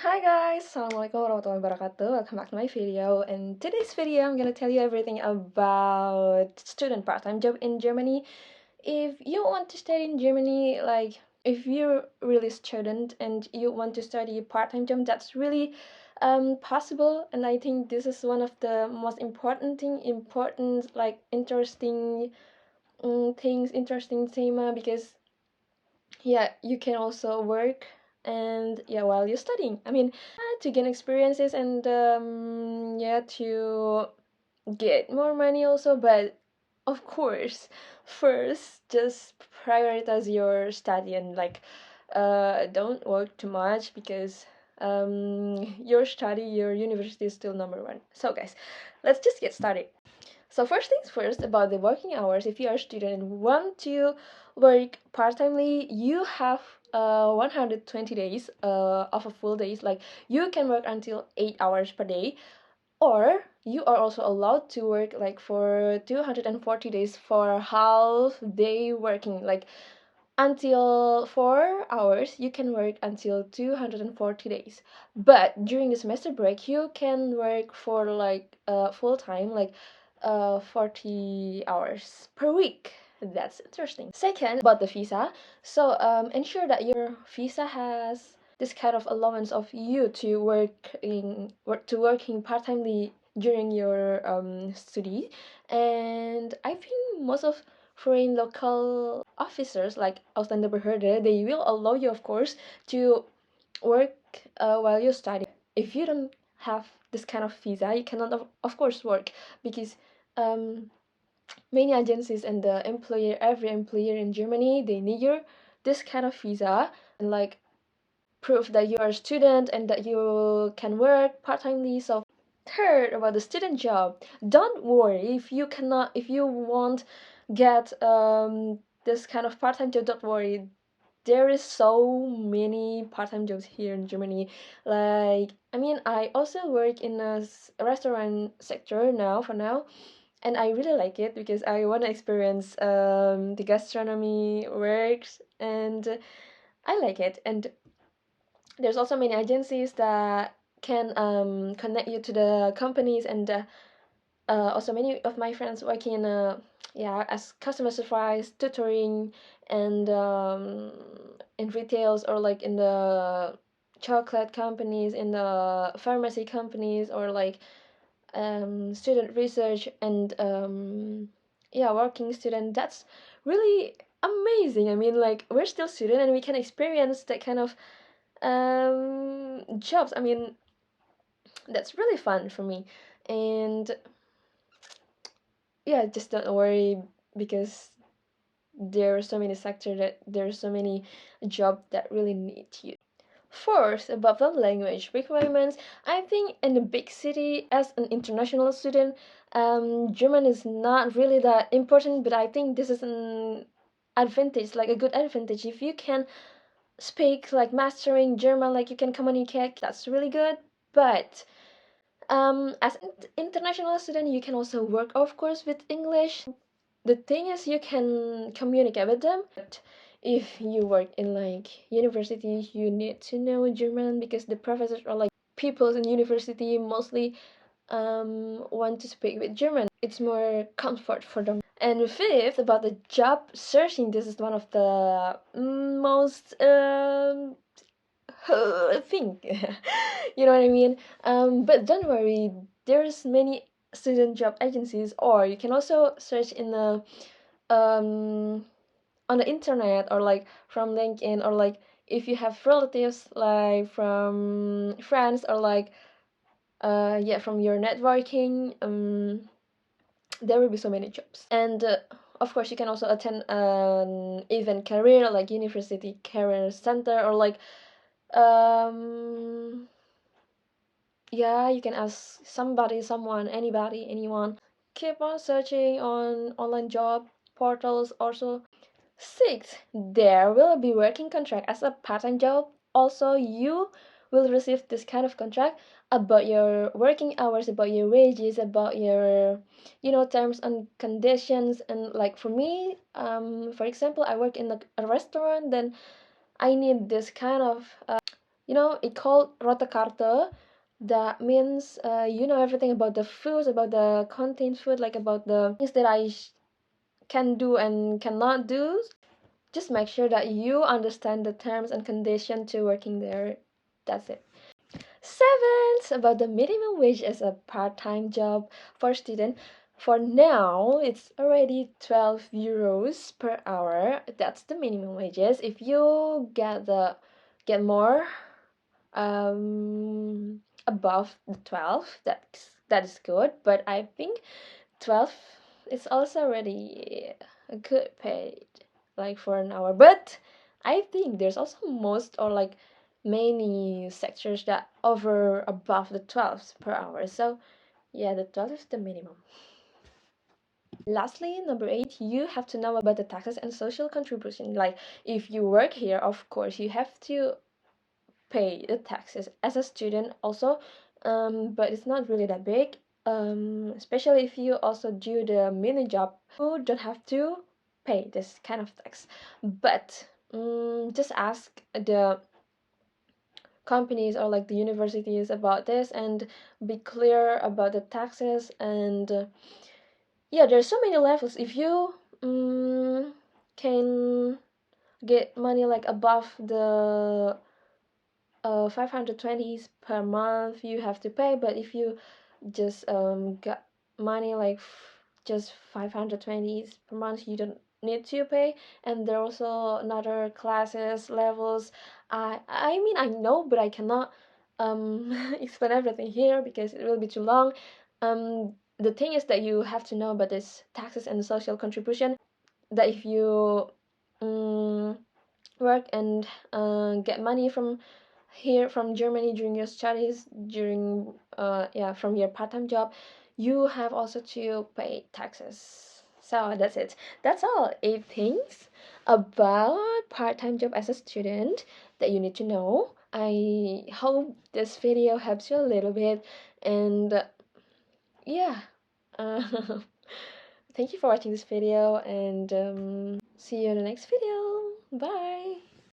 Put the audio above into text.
Hi guys, Assalamualaikum warahmatullahi wabarakatuh. Welcome back to my video. In today's video, I'm gonna tell you everything about student part-time job in Germany. If you want to study in Germany, like if you're really student and you want to study part-time job, that's really possible. And I think this is one of the most important like interesting things, interesting theme because yeah, you can also work and yeah while you're studying. I mean, to gain experiences and yeah to get more money also, but of course first just prioritize your study and like don't work too much because your study, your university is still number one. So guys, let's just get started. So first things first, about the working hours. If you are a student and want to work part-timely, you have 120 days of a full days. Like you can work until 8 hours per day, or you are also allowed to work like for 240 days for half day working. Like until 4 hours, you can work until 240 days. But during the semester break, you can work for like full time, like 40 hours per week. That's interesting. Second, about the visa. So ensure that your visa has this kind of allowance of you to working part-timely during your study. And I think most of foreign local officers like Ausländerbehörde, they will allow you, of course, to work while you study. If you don't have this kind of visa, you cannot, of course, work because um, many agencies and every employer in Germany, they need your this kind of visa and like proof that you are a student and that you can work part-timely. So third, about the student job, don't worry if you won't get this kind of part-time job. Don't worry, there is so many part-time jobs here in Germany. Like I mean, I also work in a restaurant sector now for now, and I really like it because I want to experience the gastronomy works, and I like it. And there's also many agencies that can connect you to the companies, and also many of my friends working in yeah as customer service, tutoring, and in retails, or like in the chocolate companies, in the pharmacy companies, or like student research and yeah working student. That's really amazing. I mean, like we're still student and we can experience that kind of jobs. I mean, that's really fun for me. And yeah, just don't worry because there are so many sectors that there are so many jobs that really need you. Fourth, about the language requirements, I think in a big city as an international student, German is not really that important, but I think this is an advantage, like a good advantage. If you can speak like mastering German, like you can communicate, that's really good. But as an international student, you can also work, of course, with English. The thing is, you can communicate with them. But if you work in like university, you need to know German because the professors are like people in university mostly want to speak with German. It's more comfort for them. And fifth, about the job searching, this is one of the most thing. You know what I mean? But don't worry, there's many student job agencies, or you can also search in the on the internet, or like from LinkedIn, or like if you have relatives like from friends, or like yeah from your networking, there will be so many jobs. And of course you can also attend an event career like university career center, or like um yeah, you can ask somebody, someone, anybody, anyone. Keep on searching on online job portals also. Sixth, there will be working contract as a part-time job. Also, you will receive this kind of contract about your working hours, about your wages, about your, terms and conditions. And like for me, for example, I work in a restaurant, then I need this kind of you know, it called Rotakarte. That means you know everything about the foods, about the content food, like about the things that I can do and cannot do. Just make sure that you understand the terms and conditions to working there. That's it. Seventh, about the minimum wage as a part-time job for student. For now, it's already 12 euros per hour. That's the minimum wages. If you get more above the 12, that is good. But I think 12 is also already a good paid, like for an hour. But I think there's also most or like many sectors that over above the 12 per hour. So yeah, the 12 is the minimum. Lastly, number 8, you have to know about the taxes and social contribution. Like if you work here, of course you have to pay the taxes as a student also, but it's not really that big. Especially if you also do the mini job, you don't have to pay this kind of tax. But just ask the companies or like the universities about this and be clear about the taxes. And yeah, there's so many levels. If you can get money like above the 520s per month, you have to pay. But if you just got money like just 520s per month, you don't need to pay. And there are also another classes levels. I mean, I know, but I cannot explain everything here because it will be too long. The thing is that you have to know about this taxes and social contribution, that if you work and get money from here from Germany during your studies, during from your part-time job, you have also to pay taxes. So that's it. That's all 8 things about part-time job as a student that you need to know. I hope this video helps you a little bit. And yeah, uh, thank you for watching this video, and see you in the next video. Bye.